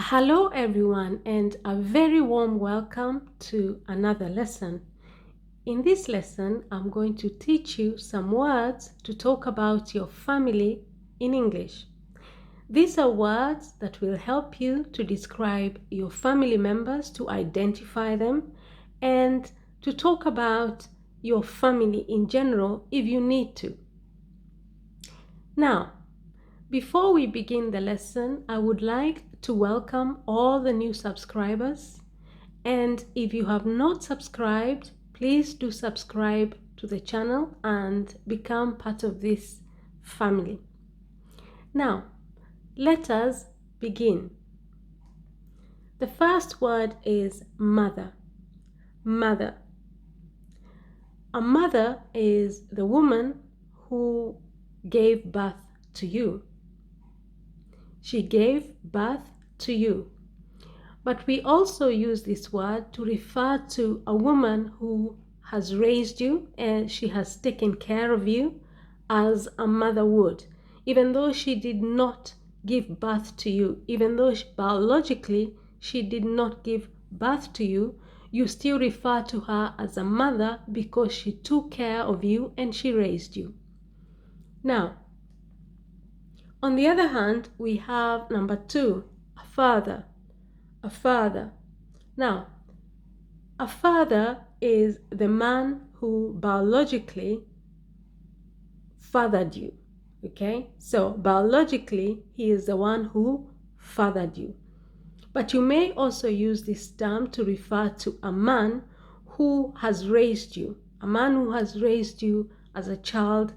Hello, everyone, and a very warm welcome to another lesson. In this lesson, I'm going to teach you some words to talk about your family in English. These are words that will help you to describe your family members, to identify them, and to talk about your family in general if you need to. Now, before we begin the lesson, I would like to welcome all the new subscribers. And if you have not subscribed, please do subscribe to the channel and become part of this family. Now, let us begin. The first word is mother. Mother. A mother is the woman who gave birth to you. She gave birth to you. But we also use this word to refer to a woman who has raised you and she has taken care of you as a mother would. Even though she did not give birth to you, even though biologically she did not give birth to you, you still refer to her as a mother because she took care of you and she raised you. Now, on the other hand, we have number 2, a father. A father. Now, a father is the man who biologically fathered you. Okay? So, biologically, he is the one who fathered you. But you may also use this term to refer to a man who has raised you. A man who has raised you as a child,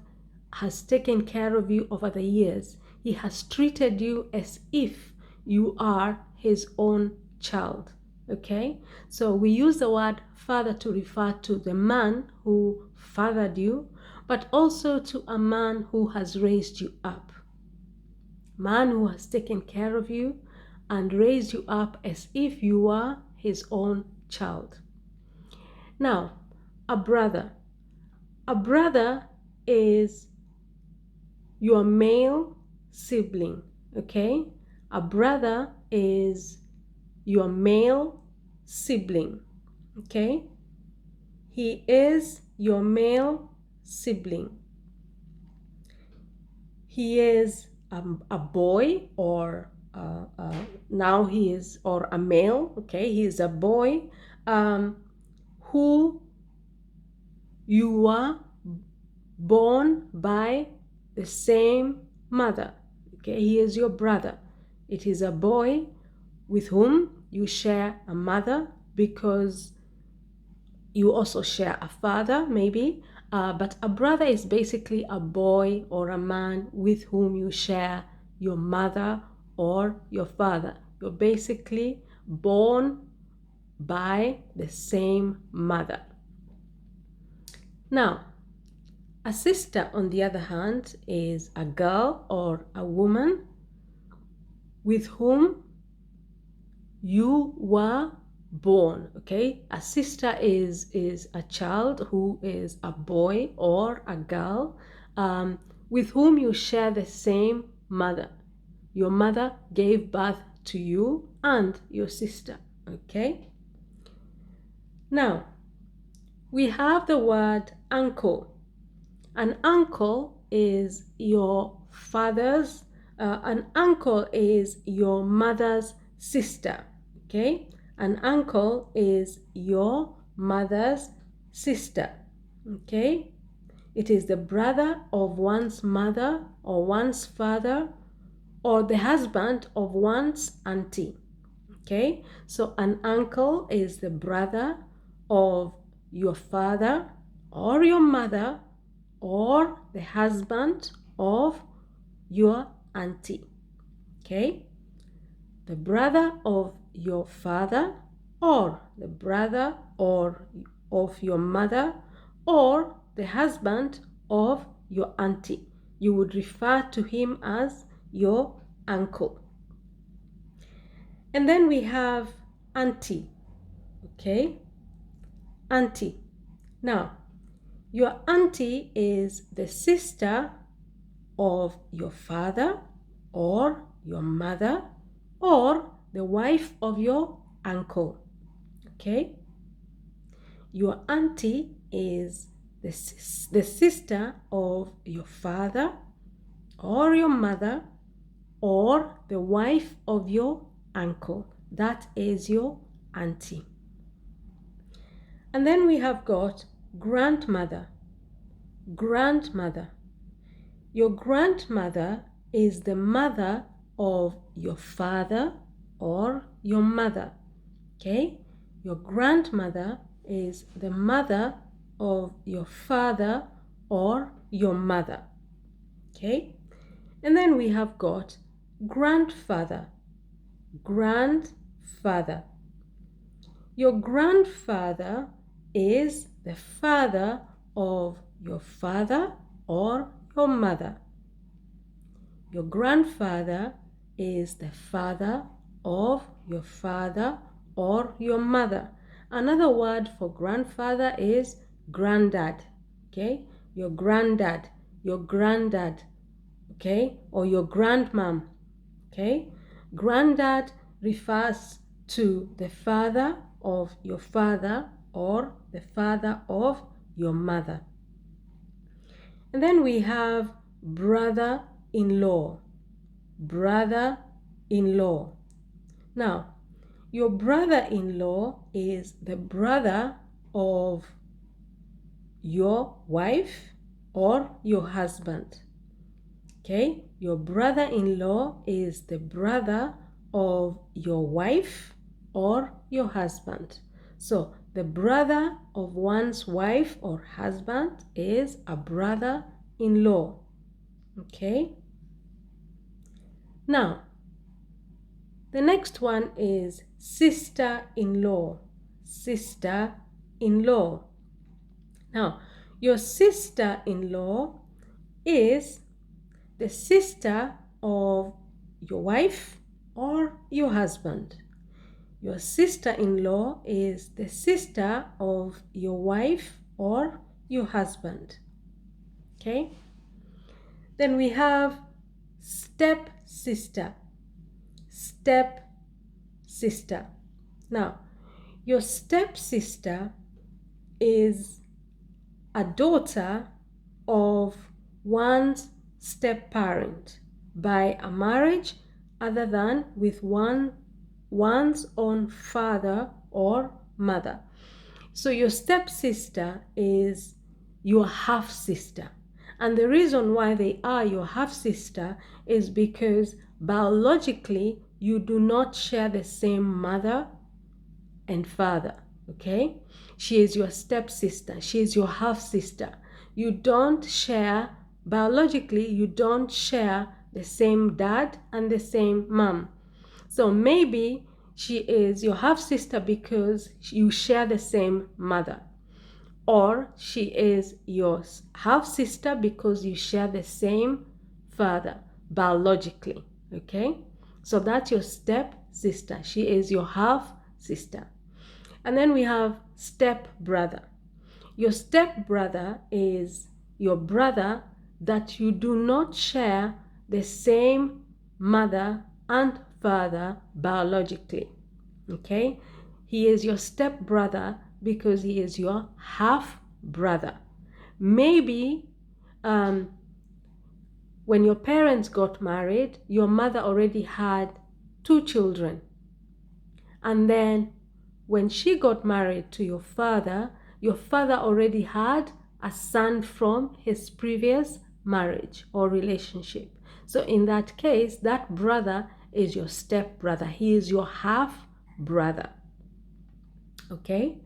has taken care of you over the years. He has treated you as if you are his own child. Okay? So we use the word father to refer to the man who fathered you, but also to a man who has raised you up. Man who has taken care of you and raised you up as if you were his own child. Now, a brother. A brother is your male sibling, okay? A brother is your male sibling, okay? He is your male sibling. He is a boy or now he is, or a male, okay? He is a boy who you were born by the same mother. Okay, he is your brother. It is a boy with whom you share a mother because you also share a father, maybe. But a brother is basically a boy or a man with whom you share your mother or your father. You're basically born by the same mother. Now, a sister, on the other hand, is a girl or a woman with whom you were born, okay? A sister is a child who is a boy or a girl with whom you share the same mother. Your mother gave birth to you and your sister, okay? Now, we have the word uncle. An uncle is your father's, an uncle is your mother's sister, okay? An uncle is your mother's sister, okay? It is the brother of one's mother or one's father or the husband of one's auntie, okay? So an uncle is the brother of your father or your mother or the husband of your auntie, okay? The brother of your father or the brother of your mother or the husband of your auntie. You would refer to him as your uncle. And then we have auntie, okay? Auntie. Now, your auntie is the sister of your father or your mother or the wife of your uncle. Okay? Your auntie is the sister of your father or your mother or the wife of your uncle. That is your auntie. And then we have got grandmother. Grandmother. Your grandmother is the mother of your father or your mother. Okay? Your grandmother is the mother of your father or your mother. Okay? And then we have got grandfather. Grandfather. Your grandfather is the father of your father or your mother. Your grandfather is the father of your father or your mother. Another word for grandfather is granddad. Okay? Your granddad, okay? Or your grandmom. Okay? Granddad refers to the father of your father or the father of your mother. And then we have brother-in-law. Brother-in-law. Now, your brother-in-law is the brother of your wife or your husband. Okay? Your brother-in-law is the brother of your wife or your husband. So, the brother of one's wife or husband is a brother-in-law. Okay? Now, the next one is sister-in-law. Sister-in-law. Now, your sister-in-law is the sister of your wife or your husband. Your sister-in-law is the sister of your wife or your husband. Okay? Then we have stepsister. Stepsister. Now, your stepsister is a daughter of one's step-parent by a marriage other than with one's own father or mother. So your stepsister is your half-sister. And the reason why they are your half-sister is because biologically you do not share the same mother and father. Okay? She is your stepsister. She is your half-sister. You don't share, biologically, you don't share the same dad and the same mom. So maybe she is your half-sister because you share the same mother. Or she is your half-sister because you share the same father, biologically. Okay? So that's your step-sister. She is your half-sister. And then we have step-brother. Your step-brother is your brother that you do not share the same mother and father biologically. Okay? He is your step-brother because he is your half-brother. Maybe when your parents got married, your mother already had 2 children. And then when she got married to your father already had a son from his previous marriage or relationship. So in that case, that brother is your step-brother. He is your half-brother. Okay?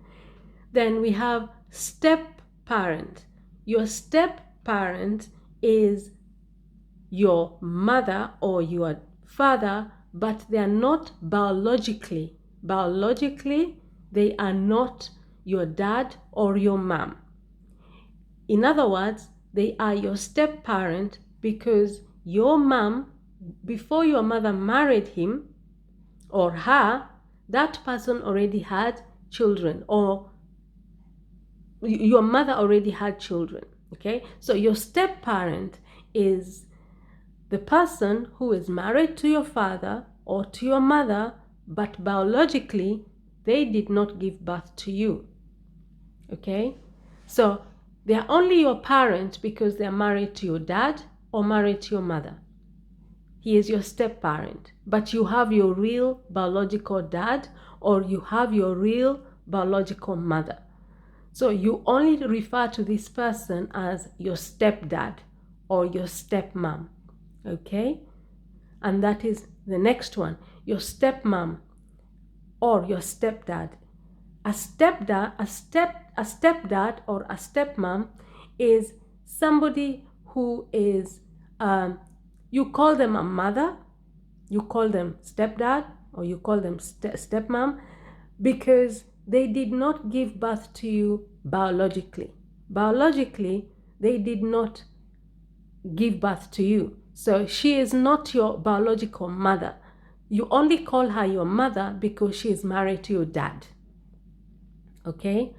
Then we have step-parent. Your step-parent is your mother or your father, but they are not biologically. Biologically, they are not your dad or your mom. In other words, they are your step-parent because your mom, before your mother married him or her, that person already had children, or your mother already had children. Okay? So your step-parent is the person who is married to your father or to your mother, but biologically, they did not give birth to you. Okay? So they are only your parent because they are married to your dad or married to your mother. He is your step-parent, but you have your real biological dad or you have your real biological mother. So you only refer to this person as your stepdad or your stepmom. Okay? And that is the next one, your stepmom or your stepdad. A stepdad or a stepmom is somebody who is, you call them a mother, you call them stepdad, or you call them stepmom, because they did not give birth to you biologically. Biologically, they did not give birth to you. So she is not your biological mother. You only call her your mother because she is married to your dad. Okay?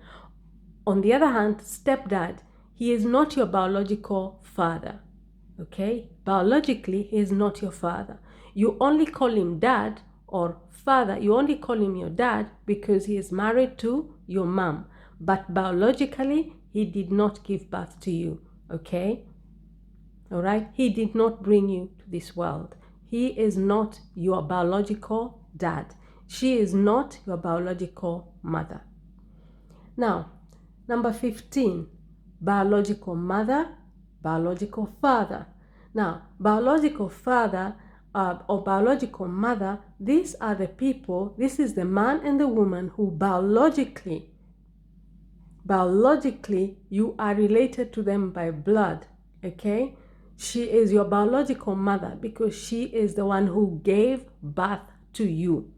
On the other hand, stepdad, he is not your biological father. Okay? Biologically, he is not your father. You only call him dad or father. You only call him your dad because he is married to your mom. But biologically, he did not give birth to you. Okay? All right? He did not bring you to this world. He is not your biological dad. She is not your biological mother. Now, number 15, biological mother, biological father. Now, biological father or biological mother, these are the people, this is the man and the woman who biologically you are related to them by blood, okay? She is your biological mother because she is the one who gave birth to you,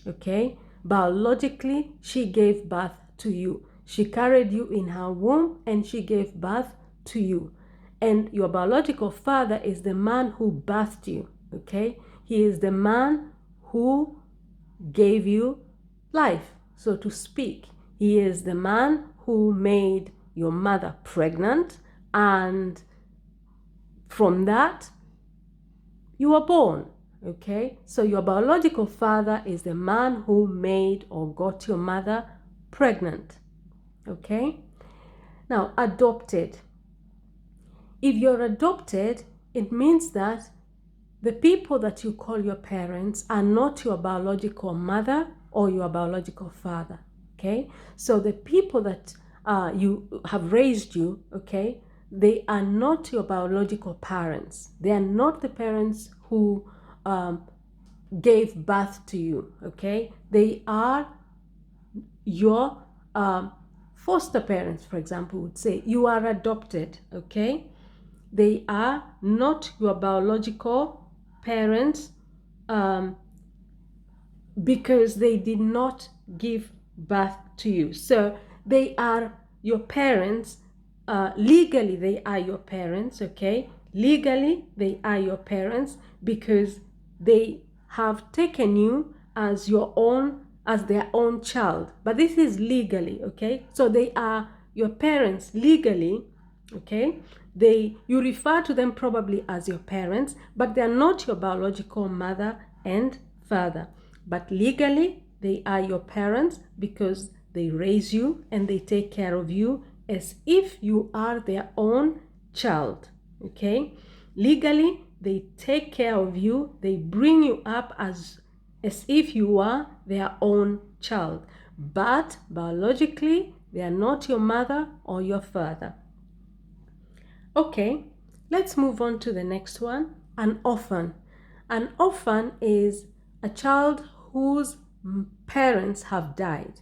okay? Biologically, she gave birth to you. She carried you in her womb and she gave birth to you. And your biological father is the man who birthed you, okay? He is the man who gave you life, so to speak. He is the man who made your mother pregnant, and from that, you were born, okay? So your biological father is the man who made or got your mother pregnant, okay? Now, adopted. If you're adopted, it means that the people that you call your parents are not your biological mother or your biological father, okay? So the people that you have raised you, okay, they are not your biological parents. They are not the parents who gave birth to you, okay? They are your foster parents, for example, would say. You are adopted, okay? They are not your biological parents because they did not give birth to you. So they are your parents. Legally, they are your parents, okay? Legally, they are your parents because they have taken you as your own, as their own child. But this is legally, okay? So they are your parents legally, okay? You refer to them probably as your parents, but they are not your biological mother and father. But legally, they are your parents because they raise you and they take care of you as if you are their own child, okay? Legally, they take care of you, they bring you up as if you are their own child. But biologically, they are not your mother or your father. Okay, let's move on to the next one, an orphan. An orphan is a child whose parents have died.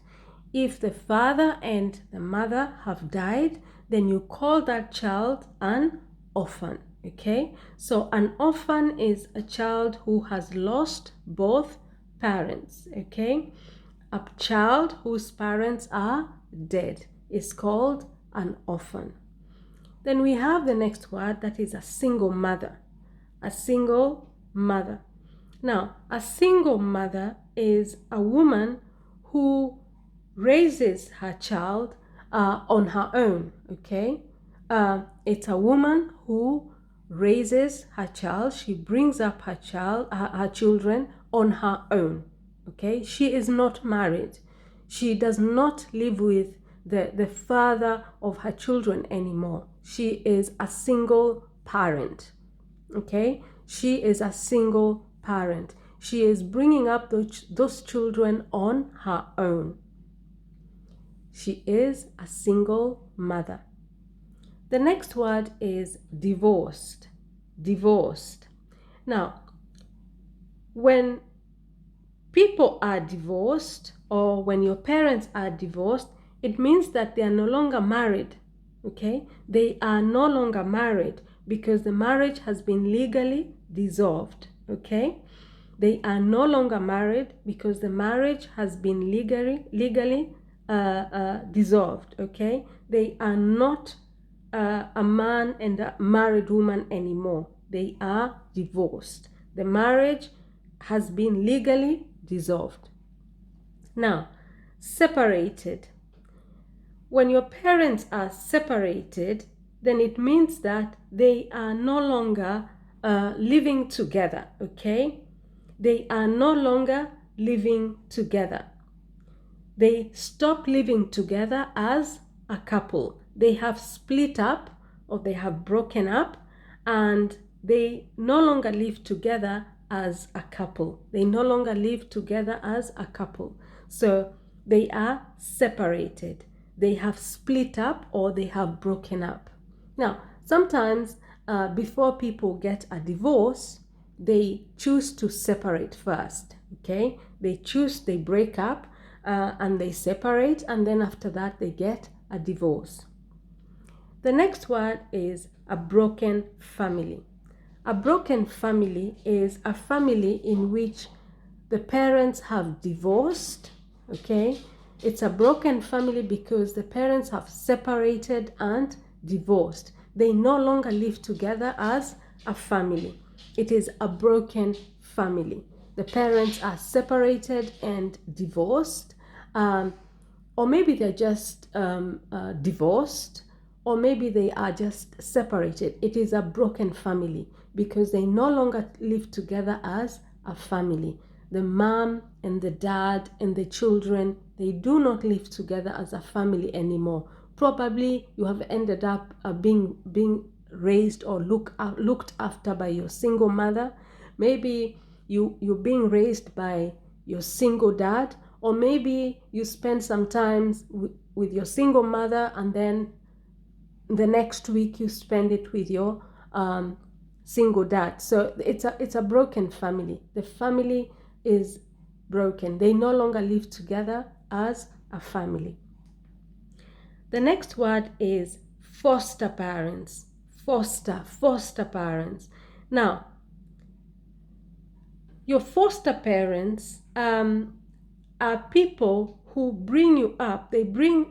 If the father and the mother have died, then you call that child an orphan, okay? So an orphan is a child who has lost both parents, okay? A child whose parents are dead is called an orphan. Then we have the next word, that is a single mother. A single mother. Now, a single mother is a woman who raises her child on her own, okay? It's a woman who raises her child. She brings up her children on her own, Okay, she is not married. She does not live with the father of her children anymore. She is a single parent. Okay, she is a single parent. She is bringing up those children on her own. She is a single mother. The next word is divorced. Divorced. Now, when people are divorced, or when your parents are divorced, it means that they are no longer married. Okay, they are no longer married because the marriage has been legally dissolved. Okay, they are no longer married because the marriage has been legally dissolved. Okay, they are not a man and a married woman anymore. They are divorced. The marriage has been legally dissolved. Now, separated. When your parents are separated, then it means that they are no longer living together, okay? They are no longer living together. They stop living together as a couple. They have split up, or they have broken up, and they no longer live together as a couple. They no longer live together as a couple. So they are separated. They have split up, or they have broken up. Now, sometimes before people get a divorce, they choose to separate first. Okay, they break up, and they separate, and then after that they get a divorce. The next word is a broken family. A broken family is a family in which the parents have divorced. Okay, it's a broken family because the parents have separated and divorced. They no longer live together as a family. It is a broken family. The parents are separated and divorced, or maybe they're just divorced, or maybe they are just separated. It is a broken family because they no longer live together as a family. The mom and the dad and the children, they do not live together as a family anymore. Probably you have ended up being raised or looked after by your single mother. Maybe you're being raised by your single dad, or maybe you spend some time with your single mother, and then the next week you spend it with your single dad. So it's a broken family. The family is broken. They no longer live together as a family. The next word is foster parents. Foster parents. Now, your foster parents are people who bring you up. They bring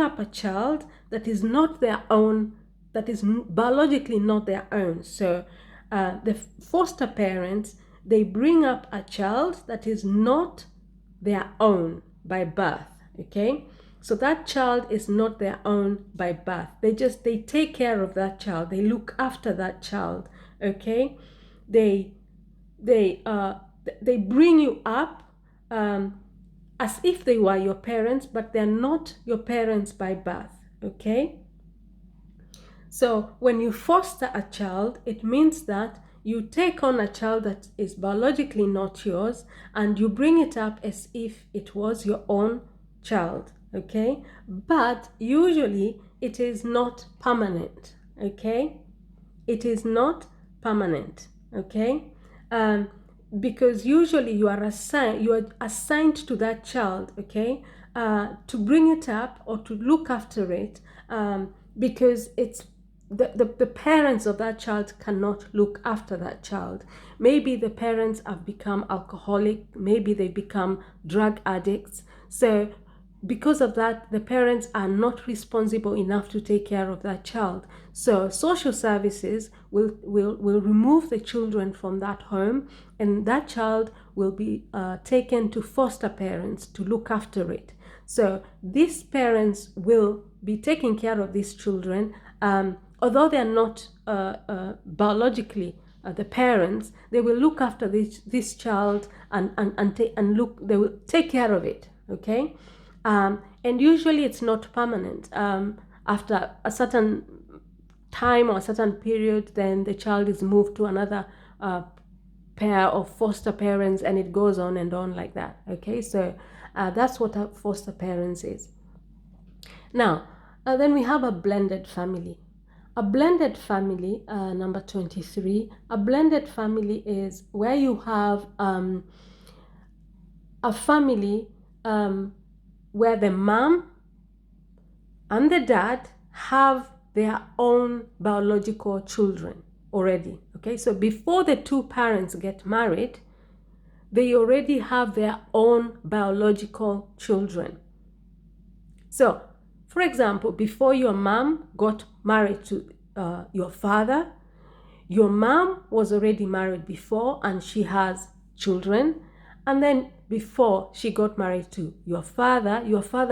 up a child that is not their own, that is biologically not their own. So the foster parents, they bring up a child that is not their own by birth. Okay, so that child is not their own by birth. They take care of that child. They look after that child. Okay, they bring you up as if they were your parents, but they're not your parents by birth. Okay, so when you foster a child, it means that you take on a child that is biologically not yours, and you bring it up as if it was your own child. Okay, but usually it is not permanent. Okay, it is not permanent. Okay, because usually you are assigned to that child. Okay, to bring it up or to look after it, because it's the parents of that child cannot look after that child. Maybe the parents have become alcoholic, maybe they become drug addicts. So because of that, the parents are not responsible enough to take care of that child. So social services will remove the children from that home, and that child will be taken to foster parents to look after it. So these parents will be taking care of these children, although they are not biologically the parents, they will look after this child and look, they will take care of it, okay? And usually it's not permanent. After a certain time or a certain period, then the child is moved to another pair of foster parents, and it goes on and on like that, okay? So that's what a foster parents is. Now, then we have a blended family. A blended family, number 23, a blended family is where you have a family where the mom and the dad have their own biological children already, okay? So before the two parents get married, they already have their own biological children. So, for example, before your mom got married to your father, your mom was already married before and she has children. And then before she got married to your father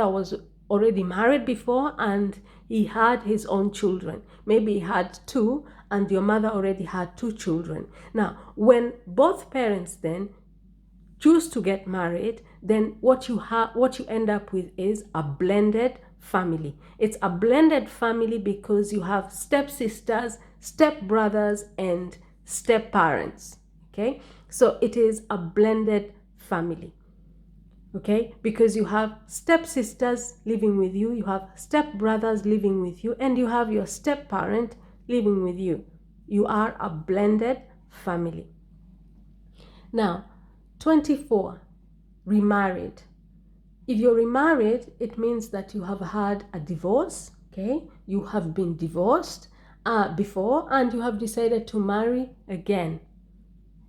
was already married before and he had his own children. Maybe he had two and your mother already had two children. Now, when both parents then choose to get married, then what you end up with is a blended family. It's a blended family because you have stepsisters, stepbrothers, and stepparents, okay? So it is a blended family, okay? Because you have stepsisters living with you, you have stepbrothers living with you, and you have your stepparent living with you. You are a blended family. Now, 24, remarried. If you're remarried, it means that you have had a divorce, okay? You have been divorced before and you have decided to marry again.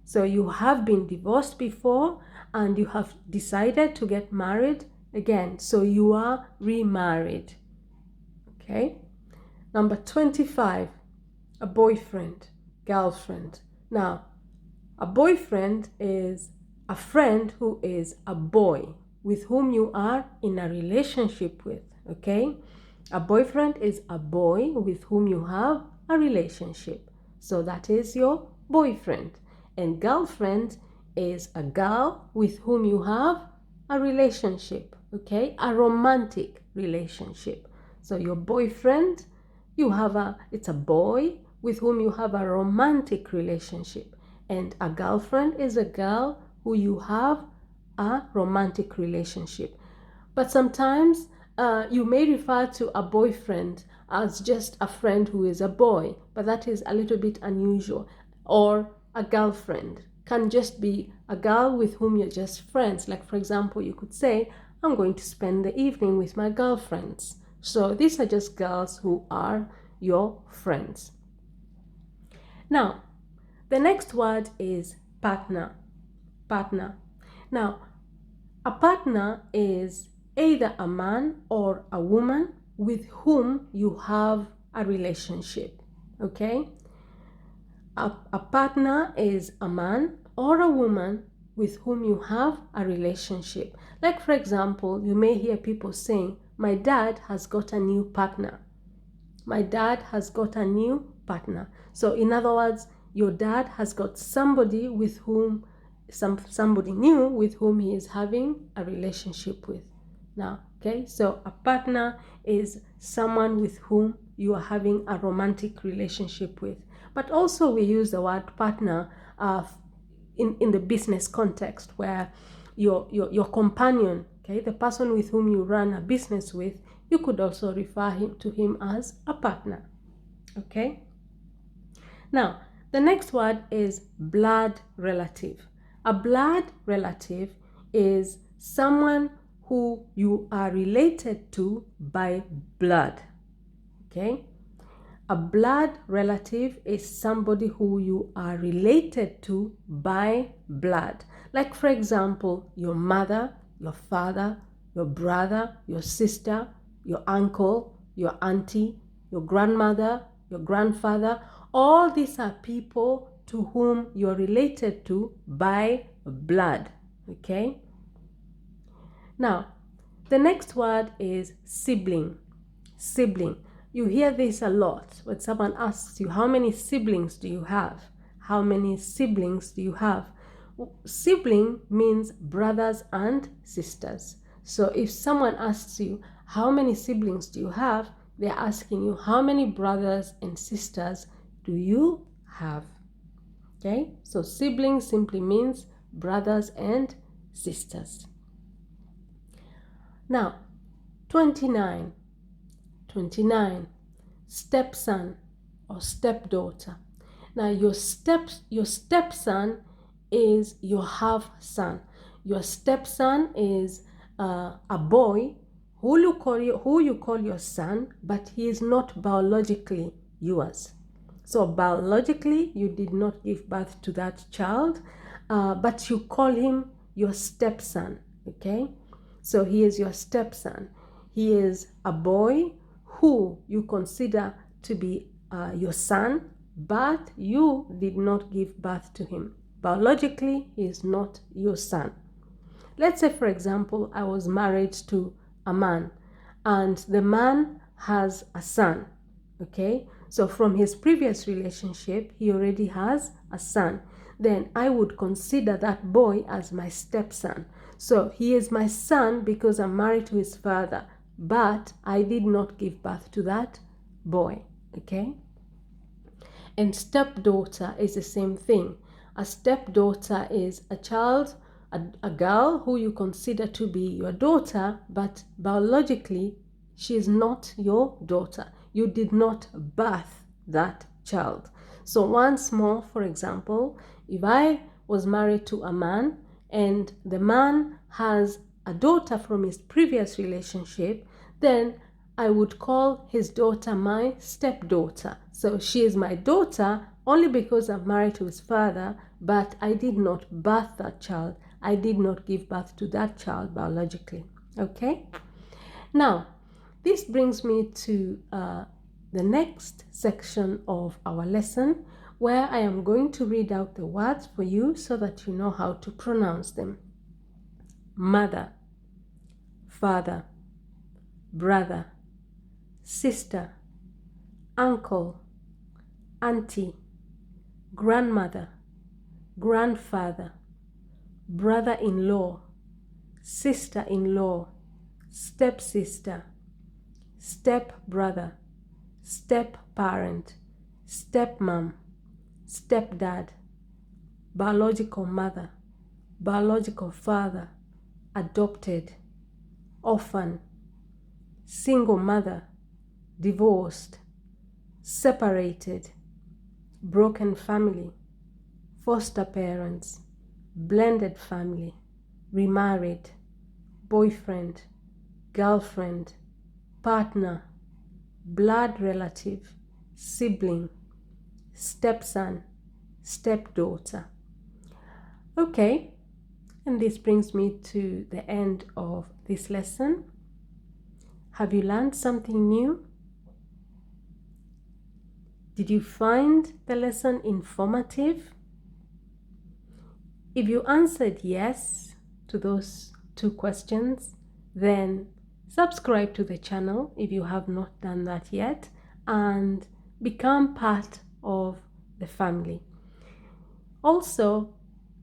So you have been divorced before and you have decided to get married again. So you are remarried, okay? Number 25, a boyfriend, girlfriend. Now, a boyfriend is a friend who is a boy with whom you are in a relationship with, okay? A boyfriend is a boy with whom you have a relationship. So that is your boyfriend. And girlfriend is a girl with whom you have a relationship, okay? A romantic relationship. So your boyfriend, it's a boy with whom you have a romantic relationship. And a girlfriend is a girl who you have a romantic relationship. But sometimes you may refer to a boyfriend as just a friend who is a boy, but that is a little bit unusual. Or a girlfriend can just be a girl with whom you're just friends. Like, for example, you could say, I'm going to spend the evening with my girlfriends. So these are just girls who are your friends. Now, the next word is partner. Partner. Now, a partner is either a man or a woman with whom you have a relationship, okay? A partner is a man or a woman with whom you have a relationship. Like, for example, you may hear people saying, my dad has got a new partner. My dad has got a new partner. So in other words, your dad has got somebody with whom, somebody new with whom he is having a relationship with. Now, okay, so a partner is someone with whom you are having a romantic relationship with. But also we use the word partner in the business context, where your companion, okay, the person with whom you run a business with, you could also refer to him as a partner, okay? Now, the next word is blood relative. A blood relative is someone who you are related to by blood, okay? A blood relative is somebody who you are related to by blood. Like, for example, your mother, your father, your brother, your sister, your uncle, your auntie, your grandmother, your grandfather. All these are people to whom you're related to by blood, okay? Now, the next word is sibling. Sibling. You hear this a lot when someone asks you, how many siblings do you have? how many siblings do you have? Sibling means brothers and sisters. So if someone asks you, how many siblings do you have? They're asking you, how many brothers and sisters do you have? Okay, so sibling simply means brothers and sisters. Now, 29. 29. Stepson or stepdaughter. Now, your stepson is your half son. Your stepson is a boy who you call your son, but he is not biologically yours. So biologically, you did not give birth to that child, but you call him your stepson, okay? So he is your stepson. He is a boy who you consider to be your son, but you did not give birth to him. Biologically, he is not your son. Let's say, for example, I was married to a man, and the man has a son, okay? So from his previous relationship, he already has a son. Then I would consider that boy as my stepson. So he is my son because I'm married to his father, but I did not give birth to that boy, okay? And stepdaughter is the same thing. A stepdaughter is a child, a girl who you consider to be your daughter, but biologically she is not your daughter. You did not birth that child. So once more, for example, if I was married to a man and the man has a daughter from his previous relationship, then I would call his daughter my stepdaughter. So she is my daughter only because I'm married to his father, but I did not birth that child. I did not give birth to that child biologically. Okay? Now, this brings me to the next section of our lesson, where I am going to read out the words for you so that you know how to pronounce them. Mother, father, brother, sister, uncle, auntie, grandmother, grandfather, brother-in-law, sister-in-law, stepsister, stepbrother, stepparent, stepmom, stepdad, biological mother, biological father, adopted, orphan, single mother, divorced, separated, broken family, foster parents, blended family, remarried, boyfriend, girlfriend, partner, blood relative, sibling, stepson, stepdaughter. Okay, and this brings me to the end of this lesson. Have you learned something new? Did you find the lesson informative? If you answered yes to those two questions, then subscribe to the channel if you have not done that yet, and become part of the family. Also,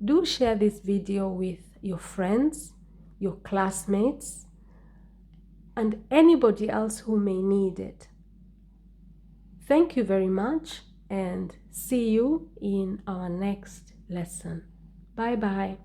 do share this video with your friends, your classmates, and anybody else who may need it. Thank you very much, and see you in our next lesson. Bye bye.